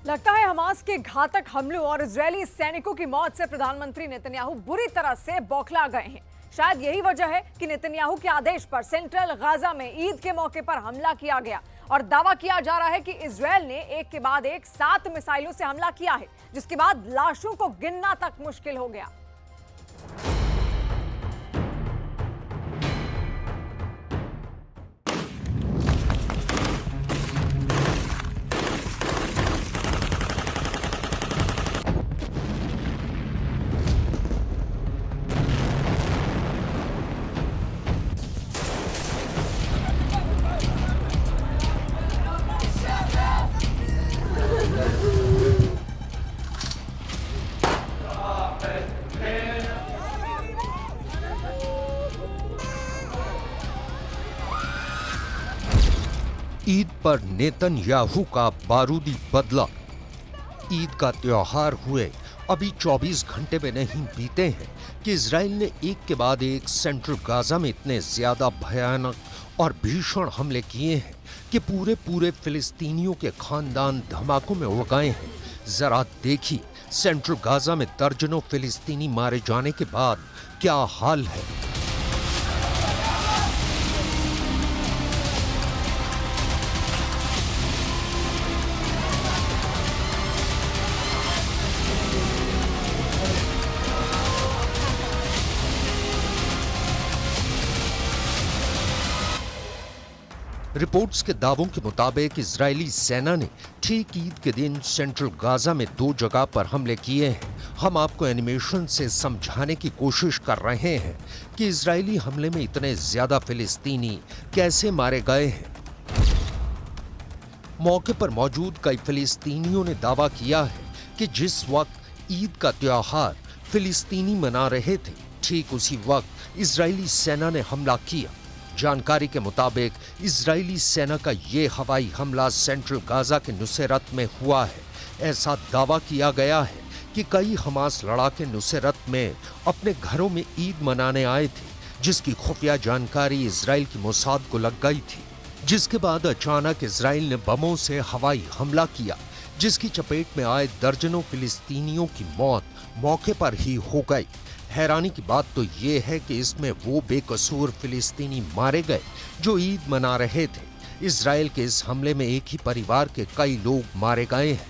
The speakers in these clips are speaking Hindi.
लगता है हमास के घातक हमलों और इजरायली सैनिकों की मौत से प्रधानमंत्री नेतन्याहू बुरी तरह से बौखला गए हैं। शायद यही वजह है कि नेतन्याहू के आदेश पर सेंट्रल गाजा में ईद के मौके पर हमला किया गया और दावा किया जा रहा है कि इजरायल ने एक के बाद एक 7 मिसाइलों से हमला किया है, जिसके बाद लाशों को गिनना तक मुश्किल हो गया। ईद पर नेतन्याहू का बारूदी बदला। ईद का त्योहार हुए अभी 24 घंटे में नहीं बीते हैं कि इजराइल ने एक के बाद एक सेंट्रल गाजा में इतने ज्यादा भयानक और भीषण हमले किए हैं कि पूरे फिलिस्तीनियों के खानदान धमाकों में उड़ गए हैं। जरा देखिए सेंट्रल गाजा में दर्जनों फिलिस्तीनी मारे जाने के बाद क्या हाल है। रिपोर्ट्स के दावों के मुताबिक इजरायली सेना ने ठीक ईद के दिन सेंट्रल गाजा में 2 जगह पर हमले किए हैं। हम आपको एनिमेशन से समझाने की कोशिश कर रहे हैं कि इजरायली हमले में इतने ज्यादा फिलिस्तीनी कैसे मारे गए हैं। मौके पर मौजूद कई फिलिस्तीनियों ने दावा किया है कि जिस वक्त ईद का त्योहार फिलिस्तीनी मना रहे थे, ठीक उसी वक्त इजरायली सेना ने हमला किया। जानकारी के मुताबिक इजरायली सेना का ये हवाई हमला सेंट्रल गाजा के नुसैरत में हुआ है। ऐसा दावा किया गया है कि कई हमास लड़ाके नुसैरत में अपने घरों में ईद मनाने आए थे, जिसकी खुफिया जानकारी इजराइल की मोसाद को लग गई थी, जिसके बाद अचानक इजराइल ने बमों से हवाई हमला किया, जिसकी चपेट में आए दर्जनों फिलिस्तीनियों की मौत मौके पर ही हो गई। हैरानी की बात तो ये है कि इसमें वो बेकसूर फिलिस्तीनी मारे गए जो ईद मना रहे थे। इजराइल के इस हमले में एक ही परिवार के कई लोग मारे गए हैं।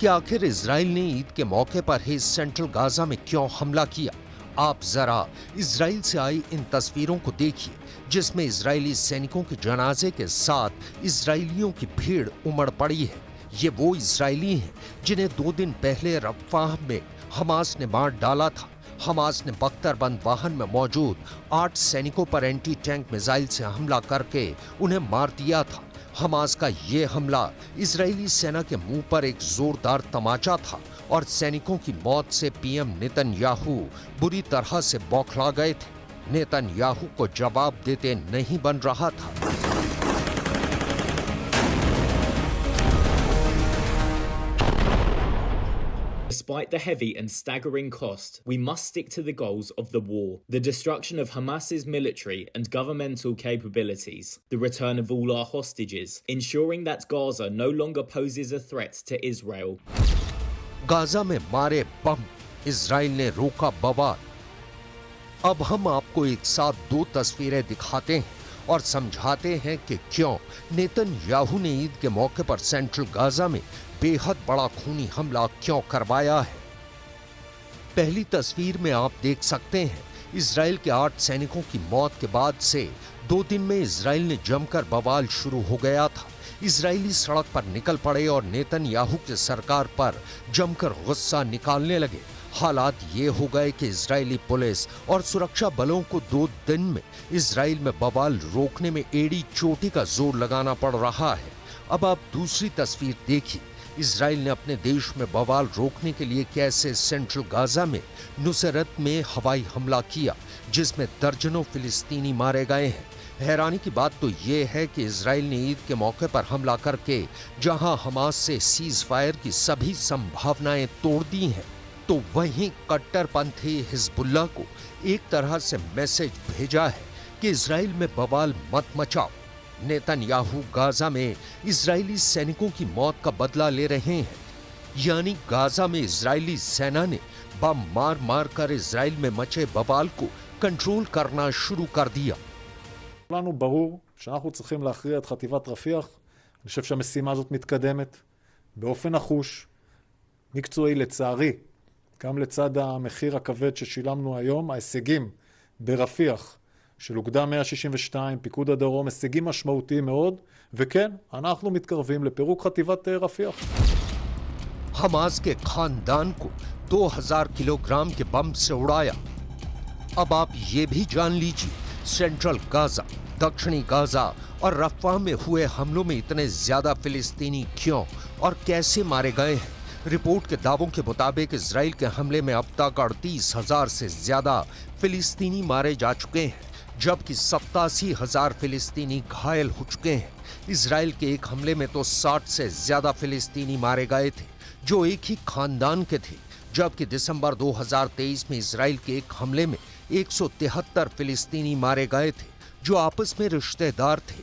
कि आखिर इजराइल ने ईद के मौके पर ही सेंट्रल गाजा में क्यों हमला किया। आप जरा इजराइल से आई इन तस्वीरों को देखिए, जिसमें इजरायली सैनिकों के जनाजे के साथ इजरायलियों की भीड़ उमड़ पड़ी है। ये वो इजरायली हैं जिन्हें 2 दिन पहले रफ़ाह में हमास ने मार डाला था। हमास ने बख्तरबंद वाहन में मौजूद 8 सैनिकों पर एंटी टैंक मिसाइल से हमला करके उन्हें मार दिया था। हमास का ये हमला इजरायली सेना के मुंह पर एक जोरदार तमाचा था और सैनिकों की मौत से पीएम नेतन्याहू बुरी तरह से बौखला गए थे। नेतन्याहू को जवाब देते नहीं बन रहा था। Despite the heavy and staggering cost, we must stick to the goals of the war: the destruction of Hamas's military and governmental capabilities, the return of all our hostages, ensuring that Gaza no longer poses a threat to Israel. Gaza में मारे बम, इजराइल ने रोका बवाल। अब हम आपको एक साथ 2 तस्वीरें दिखाते हैं और समझाते हैं कि क्यों नेतन्याहू ने ईद के मौके पर सेंट्रल गाजा में बेहद बड़ा खूनी हमला क्यों करवाया है। पहली तस्वीर में आप देख सकते हैं इजराइल के 8 सैनिकों की मौत के बाद से 2 दिन में इजराइल ने जमकर बवाल शुरू हो गया था। इजरायली सड़क पर निकल पड़े और नेतन्याहू की सरकार पर जमकर गुस्सा निकालने लगे। हालात ये हो गए कि इजरायली पुलिस और सुरक्षा बलों को 2 दिन में इजराइल में बवाल रोकने में एड़ी चोटी का जोर लगाना पड़ रहा है। अब आप दूसरी तस्वीर देखिए, इजराइल ने अपने देश में बवाल रोकने के लिए कैसे सेंट्रल गाजा में नुसरत में हवाई हमला किया, जिसमें दर्जनों फिलिस्तीनी मारे गए हैं। हैरानी की बात तो ये है कि इजराइल ने ईद के मौके पर हमला करके जहां हमास से सीज फायर की सभी संभावनाएं तोड़ दी हैं, तो वहीं कट्टरपंथी हिजबुल्लाह को एक तरह से मैसेज भेजा है कि इजराइल में बवाल मत मचाओ। नेतन्याहू गाजा में इजरायली सैनिकों की मौत का बदला ले रहे हैं, यानी गाजा में इजरायली सेना ने बम मार मार कर इजराइल में मचे बवाल को कंट्रोल करना शुरू कर दिया। לנו ברור שאנחנו צריכים להכריע את חטיבת רפיח. אני חושב שהמשימה הזאת מתקדמת באופן נחוש, מקצועי לצערי, גם לצד המחיר הכבד ששילמנו היום. ההישגים ברפיח של אוגדה 162, פיקוד הדרום, הישגים משמעותיים מאוד, וכן, אנחנו מתקרבים לפירוק חטיבת רפיח. हमास के खानदान को 2000 किलोग्राम के बम से उड़ाया। अब आप ये भी जान लीजिए, सेंट्रल गाजा, दक्षिणी गाजा और रफ़ा में हुए हमलों में इतने ज्यादा फिलिस्तीनी क्यों और कैसे मारे गए हैं। रिपोर्ट के दावों के मुताबिक इजराइल के हमले में अब तक 38,000 से ज्यादा फिलिस्तीनी मारे जा चुके हैं, जबकि 87,000 फिलिस्तीनी घायल हो चुके हैं। इजराइल के एक हमले में तो 60 से ज्यादा फिलिस्तीनी मारे गए थे, जो एक ही खानदान के थे, जबकि दिसंबर 2023 में इजराइल के एक हमले में 173 फिलिस्तीनी मारे गए थे, जो आपस में रिश्तेदार थे।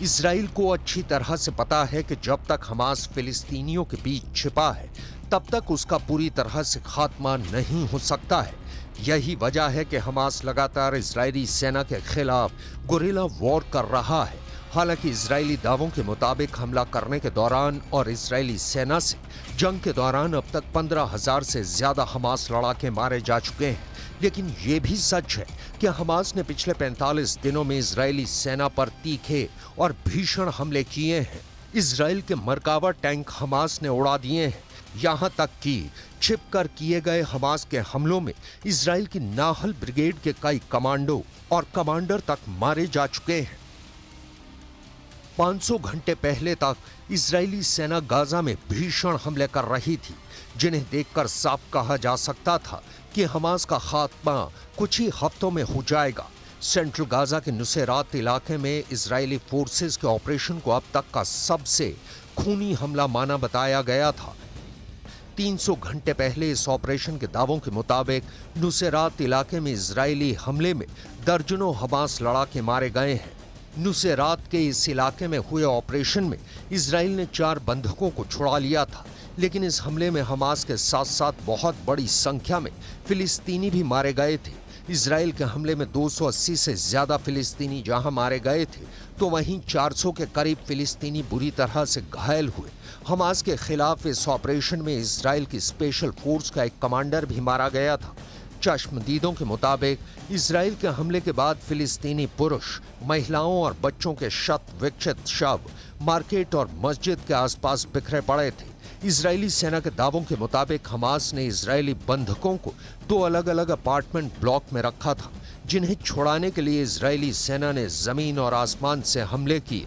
इजराइल को अच्छी तरह से पता है कि जब तक हमास फिलिस्तीनियों के बीच छिपा है, तब तक उसका पूरी तरह से खात्मा नहीं हो सकता है। यही वजह है कि हमास लगातार इजरायली सेना के खिलाफ गुरिल्ला वॉर कर रहा है। हालांकि इजरायली दावों के मुताबिक हमला करने के दौरान और इजरायली सेना से जंग के दौरान अब तक 15,000 से ज्यादा हमास लड़ाके मारे जा चुके हैं। लेकिन ये भी सच है कि हमास ने पिछले 45 दिनों में इजरायली सेना पर तीखे और भीषण हमले किए हैं। इजराइल के मरकावा टैंक हमास ने उड़ा दिए हैं। यहाँ तक कि छिपकर किए गए हमास के हमलों में इजराइल की नाहल ब्रिगेड के कई कमांडो और कमांडर तक मारे जा चुके हैं। 500 घंटे पहले तक इजरायली सेना गाजा में भीषण हमले कर रही थी, जिन्हें देखकर साफ कहा जा सकता था कि हमास का खात्मा कुछ ही हफ्तों में हो जाएगा। सेंट्रल गाजा के नुसैरात इलाके में इजरायली फोर्सेस के ऑपरेशन को अब तक का सबसे खूनी हमला माना बताया गया था। 300 घंटे पहले इस ऑपरेशन के दावों के मुताबिक नुसैरात इलाके में इजरायली हमले में दर्जनों हमास लड़ाके मारे गए हैं। नुसैरात के इस इलाके में हुए ऑपरेशन में इजराइल ने 4 बंधकों को छुड़ा लिया था, लेकिन इस हमले में हमास के साथ साथ बहुत बड़ी संख्या में फिलिस्तीनी भी मारे गए थे। इजराइल के हमले में 280 से ज्यादा फिलिस्तीनी जहां मारे गए थे, तो वहीं 400 के करीब फिलिस्तीनी बुरी तरह से घायल हुए। हमास के खिलाफ इस ऑपरेशन में इजराइल की स्पेशल फोर्स का एक कमांडर भी मारा गया था। चश्मदीदों के मुताबिक इजराइल के हमले के बाद फिलिस्तीनी पुरुष, महिलाओं और बच्चों के शत विक्षित शव मार्केट और मस्जिद के आसपास बिखरे पड़े थे। इजरायली सेना के दावों के मुताबिक हमास ने इजरायली बंधकों को 2 अलग अलग अपार्टमेंट ब्लॉक में रखा था, जिन्हें छुड़ाने के लिए इजरायली सेना ने जमीन और आसमान से हमले किए।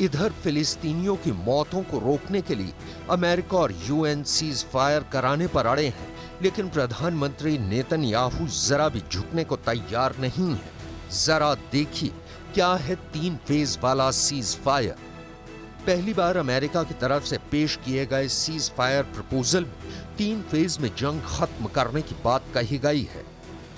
इधर फिलिस्तीनियों की मौतों को रोकने के लिए अमेरिका और यूएन सीज फायर कराने पर अड़े हैं, लेकिन प्रधानमंत्री नेतन्याहू जरा भी झुकने को तैयार नहीं है। जरा देखिए क्या है 3 फेज वाला सीज फायर। पहली बार अमेरिका की तरफ से पेश किए गए सीज फायर प्रपोजल में 3 फेज में जंग खत्म करने की बात कही गई है।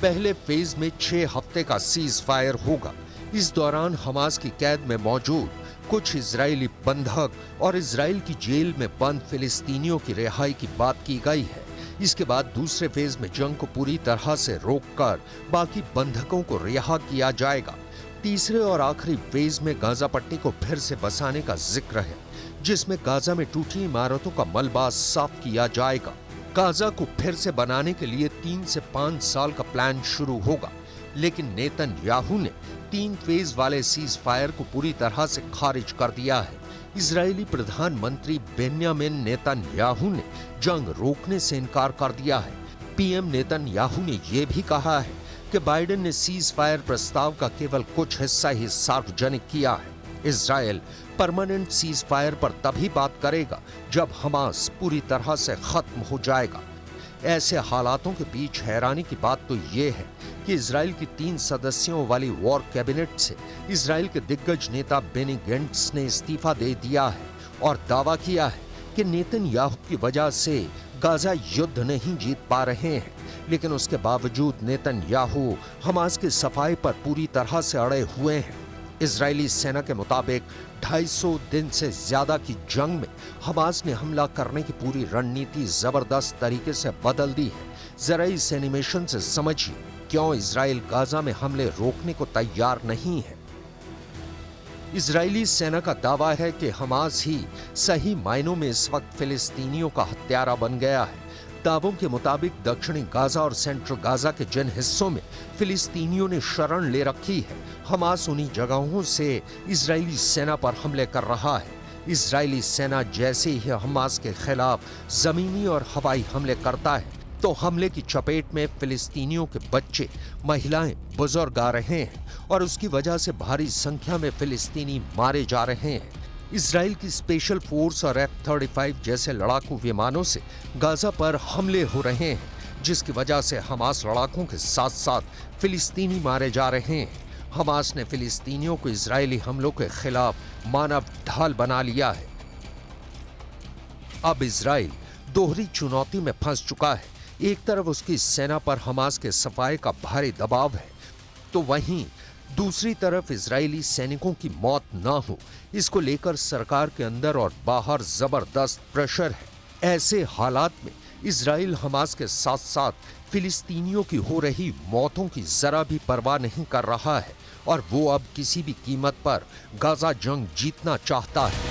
पहले फेज में 6 हफ्ते का सीज फायर होगा। इस दौरान हमास की कैद में मौजूद कुछ इजरायली बंधक और इजराइल की जेल में बंद फिलिस्तीनियों की रिहाई की बात की गई है। इसके बाद दूसरे फेज में जंग को पूरी तरह से रोककर बाकी बंधकों को रिहा किया जाएगा। तीसरे और आखिरी फेज में गाजा पट्टी को फिर से बसाने का जिक्र है, जिसमें गाजा में टूटी इमारतों का मलबा साफ किया जाएगा। गाजा को फिर से बनाने के लिए 3 से 5 साल का प्लान शुरू होगा, लेकिन नेतन्याहू ने 3 फेज वाले सीज फायर को पूरी तरह से खारिज कर दिया है। इजरायली प्रधानमंत्री बेन्यामिन नेतन्याहू ने जंग रोकने से इनकार कर दिया है। पीएम नेतन्याहू ने यह भी कहा है कि बाइडेन ने सीज फायर प्रस्ताव का केवल कुछ हिस्सा ही सार्वजनिक किया है। इजरायल परमानेंट सीज फायर पर तभी बात करेगा जब हमास पूरी तरह से खत्म हो जाएगा। ऐसे हालातों के बीच हैरानी की बात तो यह है कि इजराइल की 3 सदस्यों वाली वॉर कैबिनेट से इजराइल के दिग्गज नेता बेनी गेंट्स ने इस्तीफा दे दिया है और दावा किया है कि नेतन्याहू की वजह से गाजा युद्ध नहीं जीत पा रहे हैं। लेकिन उसके बावजूद नेतन्याहू हमास की सफाई पर पूरी तरह से अड़े हुए हैं। इजरायली सेना के मुताबिक 250 दिन से ज्यादा की जंग में हमास ने हमला करने की पूरी रणनीति जबरदस्त तरीके से बदल दी है। जरा इस एनिमेशन से समझिए क्यों इजराइल गाजा में हमले रोकने को तैयार नहीं है। इजरायली सेना का दावा है कि हमास ही सही मायनों में इस वक्त फिलिस्तीनियों का हत्यारा बन गया है। दावों के मुताबिक दक्षिणी गाजा और सेंट्रल गाजा के जिन हिस्सों में फिलिस्तीनियों ने शरण ले रखी है, हमास उन्हीं जगहों से इजरायली सेना पर हमले कर रहा है। इजरायली सेना जैसे ही हमास के खिलाफ जमीनी और हवाई हमले करता है तो हमले की चपेट में फिलिस्तीनियों के बच्चे, महिलाएं, बुजुर्ग आ रहे हैं और उसकी वजह से भारी संख्या में फिलिस्तीनी मारे जा रहे हैं। इजराइल की स्पेशल फोर्स और F-35 जैसे लड़ाकू विमानों से गाजा पर हमले हो रहे हैं, जिसकी वजह से हमास लड़ाकों के साथ साथ फिलिस्तीनी मारे जा रहे हैं। हमास ने फिलिस्तीनियों को इजरायली हमलों के खिलाफ मानव ढाल बना लिया है। अब इजराइल दोहरी चुनौती में फंस चुका है। एक तरफ उसकी सेना पर हमास के सफाए का भारी दबाव है, तो वहीं दूसरी तरफ इजरायली सैनिकों की मौत ना हो, इसको लेकर सरकार के अंदर और बाहर जबरदस्त प्रेशर है। ऐसे हालात में इजराइल हमास के साथ साथ फिलिस्तीनियों की हो रही मौतों की जरा भी परवाह नहीं कर रहा है और वो अब किसी भी कीमत पर गाजा जंग जीतना चाहता है।